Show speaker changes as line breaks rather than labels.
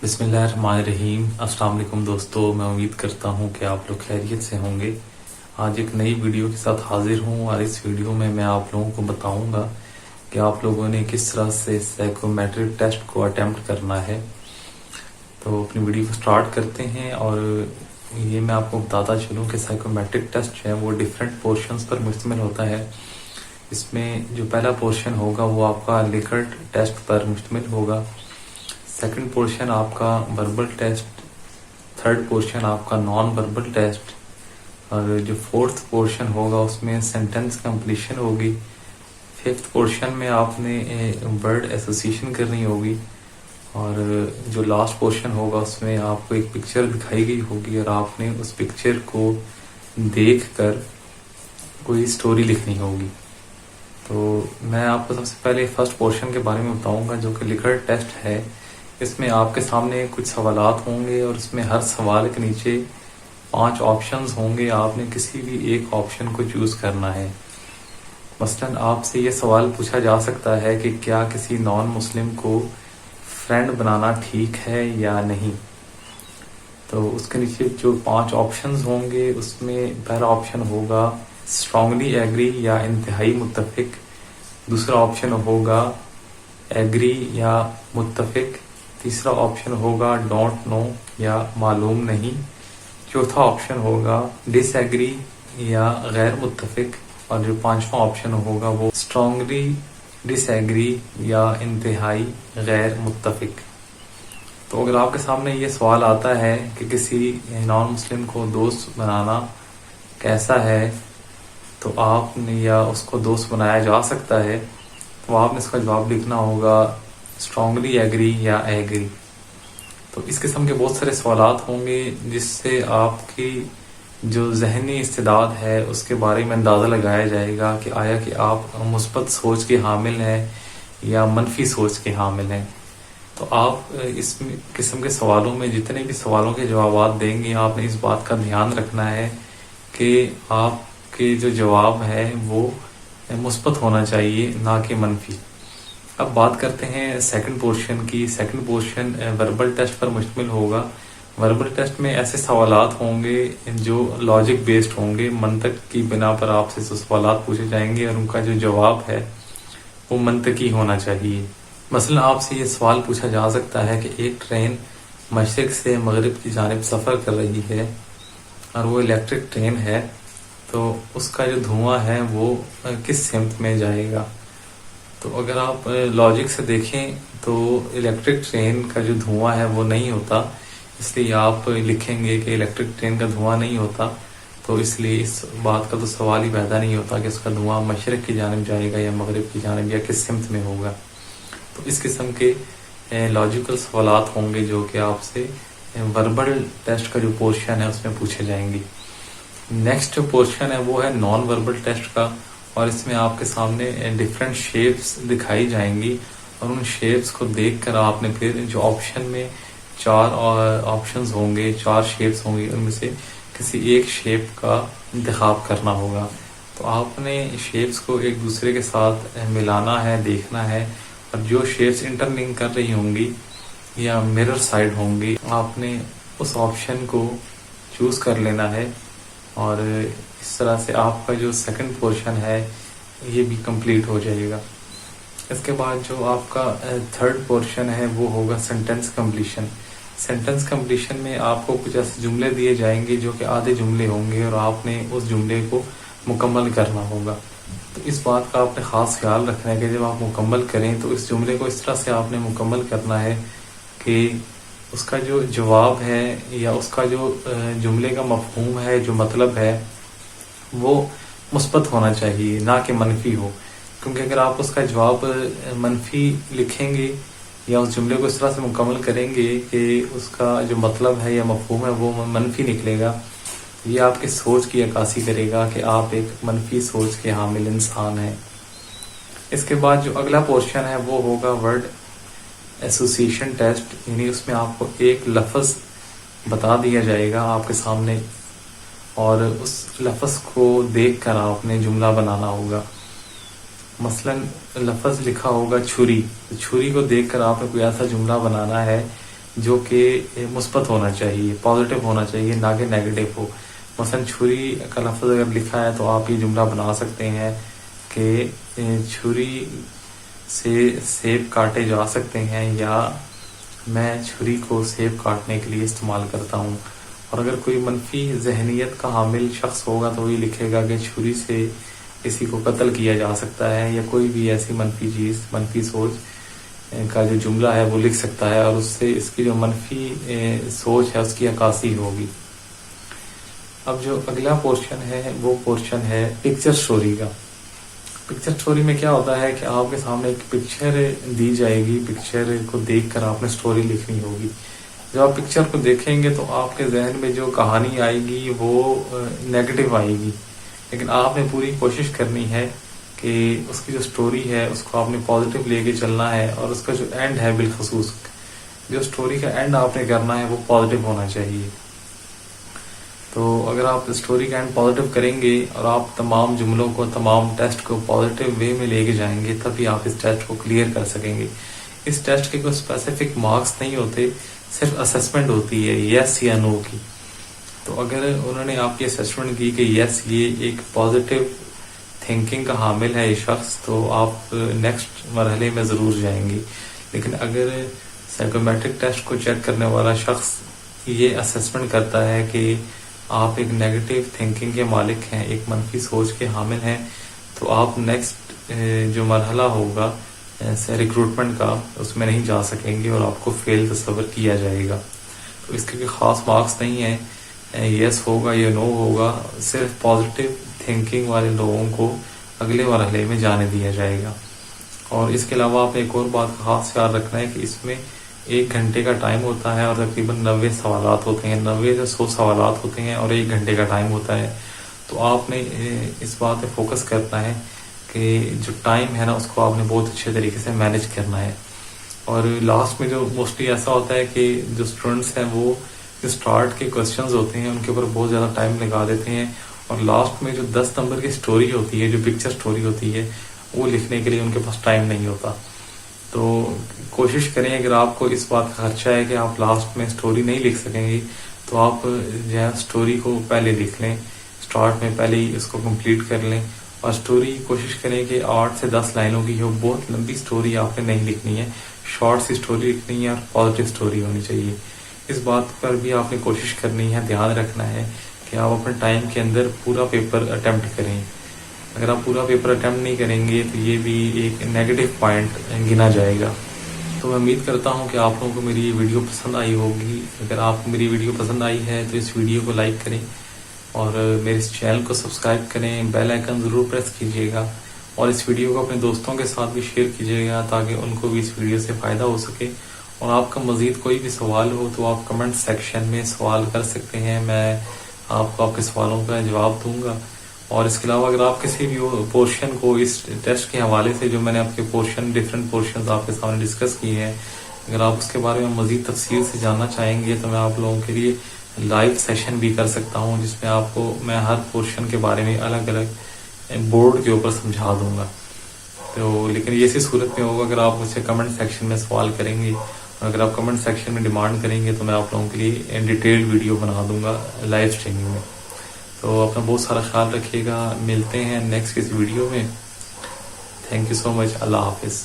بسم اللہ الرحمن الرحیم۔ السلام علیکم دوستو، میں امید کرتا ہوں کہ آپ لوگ خیریت سے ہوں گے۔ آج ایک نئی ویڈیو کے ساتھ حاضر ہوں اور اس ویڈیو میں آپ لوگوں کو بتاؤں گا کہ آپ لوگوں نے کس طرح سے سائیکومیٹرک ٹیسٹ کو اٹیمپٹ کرنا ہے۔ تو اپنی ویڈیو کو سٹارٹ کرتے ہیں، اور یہ میں آپ کو بتاتا چلوں کہ سائیکومیٹرک ٹیسٹ جو ہے وہ ڈیفرنٹ پورشنز پر مشتمل ہوتا ہے۔ اس میں جو پہلا پورشن ہوگا وہ آپ کا لکرٹ ٹیسٹ پر مشتمل ہوگا، سیکنڈ پورشن آپ کا وربل ٹیسٹ، تھرڈ پورشن آپ کا نان وربل ٹیسٹ، اور جو فورتھ پورشن ہوگا اس میں سینٹنس کمپلیشن ہوگی، ففتھ پورشن میں آپ نے ورڈ ایسوسیشن کرنی ہوگی، اور جو لاسٹ پورشن ہوگا اس میں آپ کو ایک پکچر دکھائی گئی ہوگی اور آپ نے اس پکچر کو دیکھ کر کوئی سٹوری لکھنی ہوگی۔ تو میں آپ کو سب سے پہلے فرسٹ پورشن کے بارے میں بتاؤں گا جو کہ لکرٹ ٹیسٹ ہے۔ اس میں آپ کے سامنے کچھ سوالات ہوں گے اور اس میں ہر سوال کے نیچے 5 آپشنز ہوں گے، آپ نے کسی بھی ایک آپشن کو چوز کرنا ہے۔ مثلاً آپ سے یہ سوال پوچھا جا سکتا ہے کہ کیا کسی نان مسلم کو فرینڈ بنانا ٹھیک ہے یا نہیں۔ تو اس کے نیچے جو 5 آپشنز ہوں گے اس میں پہلا آپشن ہوگا اسٹرانگلی ایگری یا انتہائی متفق، دوسرا آپشن ہوگا ایگری یا متفق، تیسرا آپشن ہوگا ڈونٹ نو یا معلوم نہیں، چوتھا آپشن ہوگا ڈس ایگری یا غیر متفق، اور جو 5واں آپشن ہوگا وہ اسٹرانگلی ڈس ایگری یا انتہائی غیر متفق۔ تو اگر آپ کے سامنے یہ سوال آتا ہے کہ کسی نان مسلم کو دوست بنانا کیسا ہے، تو آپ نے یا اس کو دوست بنایا جا سکتا ہے، تو آپ نے اس کا جواب لکھنا ہوگا اسٹرانگلی ایگری یا ایگری۔ تو اس قسم کے بہت سارے سوالات ہوں گے جس سے آپ کی جو ذہنی استعداد ہے اس کے بارے میں اندازہ لگایا جائے گا کہ آیا کہ آپ مثبت سوچ کے حامل ہیں یا منفی سوچ کے حامل ہیں۔ تو آپ اس قسم کے سوالوں میں جتنے بھی سوالوں کے جوابات دیں گے، آپ نے اس بات کا دھیان رکھنا ہے کہ آپ کے جو جواب ہے وہ مثبت ہونا چاہیے، نہ کہ منفی۔ اب بات کرتے ہیں سیکنڈ پورشن کی۔ سیکنڈ پورشن وربل ٹیسٹ پر مشتمل ہوگا۔ وربل ٹیسٹ میں ایسے سوالات ہوں گے جو لاجک بیسڈ ہوں گے، منطق کی بنا پر آپ سے سوالات پوچھے جائیں گے اور ان کا جو جواب ہے وہ منطقی ہونا چاہیے۔ مثلا آپ سے یہ سوال پوچھا جا سکتا ہے کہ ایک ٹرین مشرق سے مغرب کی جانب سفر کر رہی ہے اور وہ الیکٹرک ٹرین ہے، تو اس کا جو دھواں ہے وہ کس سمت میں جائے گا۔ تو اگر آپ لاجک سے دیکھیں تو الیکٹرک ٹرین کا جو دھواں ہے وہ نہیں ہوتا، اس لیے آپ لکھیں گے کہ الیکٹرک ٹرین کا دھواں نہیں ہوتا، تو اس لیے اس بات کا تو سوال ہی پیدا نہیں ہوتا کہ اس کا دھواں مشرق کی جانب جائے گا یا مغرب کی جانب یا کس سمت میں ہوگا۔ تو اس قسم کے لاجیکل سوالات ہوں گے جو کہ آپ سے وربل ٹیسٹ کا جو پورشن ہے اس میں پوچھے جائیں گے۔ نیکسٹ پورشن ہے وہ ہے نان وربل ٹیسٹ کا، اور اس میں آپ کے سامنے ڈفرینٹ شیپس دکھائی جائیں گی، اور ان شیپس کو دیکھ کر آپ نے پھر جو آپشن میں 4 آپشنز ہوں گے، 4 شیپس ہوں گی، ان میں سے کسی ایک شیپ کا انتخاب کرنا ہوگا۔ تو آپ نے شیپس کو ایک دوسرے کے ساتھ ملانا ہے، دیکھنا ہے، اور جو شیپس انٹر لنک کر رہی ہوں گی یا مرر سائڈ ہوں گی، آپ نے اس آپشن کو چوز کر لینا ہے، اور اس طرح سے آپ کا جو سیکنڈ پورشن ہے یہ بھی کمپلیٹ ہو جائے گا۔ اس کے بعد جو آپ کا تھرڈ پورشن ہے وہ ہوگا سینٹنس کمپلیشن۔ سینٹنس کمپلیشن میں آپ کو کچھ ایسے جملے دیے جائیں گے جو کہ آدھے جملے ہوں گے، اور آپ نے اس جملے کو مکمل کرنا ہوگا۔ تو اس بات کا آپ نے خاص خیال رکھنا ہے کہ جب آپ مکمل کریں تو اس جملے کو اس طرح سے آپ نے مکمل کرنا ہے کہ اس کا جو جواب ہے یا اس کا جو جملے کا مفہوم ہے، جو مطلب ہے، وہ مثبت ہونا چاہیے، نہ کہ منفی ہو۔ کیونکہ اگر آپ اس کا جواب منفی لکھیں گے یا اس جملے کو اس طرح سے مکمل کریں گے کہ اس کا جو مطلب ہے یا مفہوم ہے وہ منفی نکلے گا، یہ آپ کی سوچ کی عکاسی کرے گا کہ آپ ایک منفی سوچ کے حامل انسان ہیں۔ اس کے بعد جو اگلا پورشن ہے وہ ہوگا ورڈ ایسوسیشن ٹیسٹ، یعنی اس میں آپ کو ایک لفظ بتا دیا جائے گا آپ کے سامنے، اور اس لفظ کو دیکھ کر آپ نے جملہ بنانا ہوگا۔ مثلاً لفظ لکھا ہوگا چھری، چھری کو دیکھ کر آپ نے کوئی ایسا جملہ بنانا ہے جو کہ مثبت ہونا چاہیے، پازیٹیو ہونا چاہیے، نہ کہ نیگیٹو ہو۔ مثلا چھری کا لفظ اگر لکھا ہے تو آپ یہ جملہ بنا سکتے ہیں کہ چھری سے سیب کاٹے جا سکتے ہیں، یا میں چھری کو سیب کاٹنے کے لیے استعمال کرتا ہوں۔ اور اگر کوئی منفی ذہنیت کا حامل شخص ہوگا تو یہ لکھے گا کہ چھری سے کسی کو قتل کیا جا سکتا ہے، یا کوئی بھی ایسی منفی چیز، منفی سوچ کا جو جملہ ہے وہ لکھ سکتا ہے، اور اس سے اس کی جو منفی سوچ ہے اس کی عکاسی ہوگی۔ اب جو اگلا پورشن ہے وہ پورشن ہے پکچر سٹوری کا۔ پکچر سٹوری میں کیا ہوتا ہے کہ آپ کے سامنے ایک پکچر دی جائے گی، پکچر کو دیکھ کر آپ نے سٹوری لکھنی ہوگی۔ جب آپ پکچر کو دیکھیں گے تو آپ کے ذہن میں جو کہانی آئے گی وہ نیگیٹو آئے گی، لیکن آپ نے پوری کوشش کرنی ہے کہ اس کی جو سٹوری ہے اس کو آپ نے پازیٹیو لے کے چلنا ہے، اور اس کا جو اینڈ ہے بالخصوص جو سٹوری کا اینڈ آپ نے کرنا ہے وہ پازیٹیو ہونا چاہیے۔ تو اگر آپ اسٹوری کا اینڈ پازیٹیو کریں گے اور آپ تمام جملوں کو، تمام ٹیسٹ کو پازیٹیو وے میں لے کے جائیں گے، تبھی آپ اس ٹیسٹ کو کلیئر کر سکیں گے۔ اس ٹیسٹ کے کوئی اسپیسیفک مارکس نہیں ہوتے، صرف اسسمنٹ ہوتی ہے یس یا نو کی۔ تو اگر انہوں نے آپ کی اسسمنٹ کی کہ یس یہ ایک پازیٹیو تھنکنگ کا حامل ہے یہ شخص، تو آپ نیکسٹ مرحلے میں ضرور جائیں گے۔ لیکن اگر سائیکومیٹرک ٹیسٹ کو چیک کرنے والا شخص یہ اسسمنٹ کرتا ہے کہ آپ ایک نیگیٹو تھنکنگ کے مالک ہیں، ایک منفی سوچ کے حامل ہیں، تو آپ نیکسٹ جو مرحلہ ہوگا ریکروٹمنٹ کا اس میں نہیں جا سکیں گے، اور آپ کو فیل تصور کیا جائے گا۔ تو اس کے کوئی خاص مارکس نہیں ہیں، یس ہوگا یا نو ہوگا، صرف پازیٹیو تھنکنگ والے لوگوں کو اگلے مرحلے میں جانے دیا جائے گا۔ اور اس کے علاوہ آپ نے ایک اور بات کا خاص خیال رکھنا ہے کہ اس میں 1 گھنٹے کا ٹائم ہوتا ہے، اور تقریباً 90 سوالات ہوتے ہیں، 90 سے 100 سوالات ہوتے ہیں، اور 1 گھنٹے کا ٹائم ہوتا ہے۔ تو آپ نے اس بات پہ فوکس کرنا ہے کہ جو ٹائم ہے نا اس کو آپ نے بہت اچھے طریقے سے مینیج کرنا ہے۔ اور لاسٹ میں جو موسٹلی ایسا ہوتا ہے کہ جو اسٹوڈنٹس ہیں وہ جو اسٹارٹ کے کوشچنز ہوتے ہیں ان کے اوپر بہت زیادہ ٹائم لگا دیتے ہیں، اور لاسٹ میں جو 10 نمبر کی سٹوری ہوتی ہے، جو پکچر سٹوری ہوتی ہے، وہ لکھنے کے لیے ان کے پاس ٹائم نہیں ہوتا۔ تو کوشش کریں، اگر آپ کو اس بات کا خدشہ ہے کہ آپ لاسٹ میں سٹوری نہیں لکھ سکیں گے تو آپ جو ہے سٹوری کو پہلے لکھ لیں، سٹارٹ میں پہلے ہی اس کو کمپلیٹ کر لیں، اور سٹوری کوشش کریں کہ 8 سے 10 لائنوں کی ہو۔ بہت لمبی سٹوری آپ نے نہیں لکھنی ہے، شارٹ سی سٹوری لکھنی ہے، اور پازیٹیو سٹوری ہونی چاہیے۔ اس بات پر بھی آپ نے کوشش کرنی ہے، دھیان رکھنا ہے کہ آپ اپنے ٹائم کے اندر پورا پیپر اٹیمپٹ کریں۔ اگر آپ پورا پیپر اٹیمپٹ نہیں کریں گے تو یہ بھی ایک نیگیٹو پوائنٹ گنا جائے گا۔ تو میں امید کرتا ہوں کہ آپ لوگوں کو میری یہ ویڈیو پسند آئی ہوگی۔ اگر آپ کو میری ویڈیو پسند آئی ہے تو اس ویڈیو کو لائک کریں، اور میرے اس چینل کو سبسکرائب کریں، بیل آئیکن ضرور پریس کیجیے گا، اور اس ویڈیو کو اپنے دوستوں کے ساتھ بھی شیئر کیجیے گا تاکہ ان کو بھی اس ویڈیو سے فائدہ ہو سکے۔ اور آپ کا مزید کوئی بھی سوال ہو تو آپ کمنٹ سیکشن میں سوال کر سکتے ہیں، میں آپ کو آپ کے سوالوں کا جواب دوں گا۔ اور اس کے علاوہ اگر آپ کسی بھی پورشن کو اس ٹیسٹ کے حوالے سے، جو میں نے آپ کے پورشن، ڈفرینٹ پورشنز آپ کے سامنے ڈسکس کیے ہیں، اگر آپ اس کے بارے میں مزید تفصیل سے جاننا چاہیں گے تو میں آپ لوگوں کے لیے لائیو سیشن بھی کر سکتا ہوں، جس میں آپ کو میں ہر پورشن کے بارے میں الگ الگ بورڈ کے اوپر سمجھا دوں گا۔ تو لیکن یہ اسی صورت میں ہوگا اگر آپ مجھ سے کمنٹ سیکشن میں سوال کریں گے، اور اگر آپ کمنٹ سیکشن میں ڈیمانڈ کریں گے تو میں آپ لوگوں کے لیے ڈیٹیل ویڈیو بنا دوں گا لائیو اسٹریمنگ میں۔ تو اپنا بہت سارا خیال رکھیے گا، ملتے ہیں نیکسٹ کسی ویڈیو میں۔ تھینک یو سو مچ، اللہ حافظ۔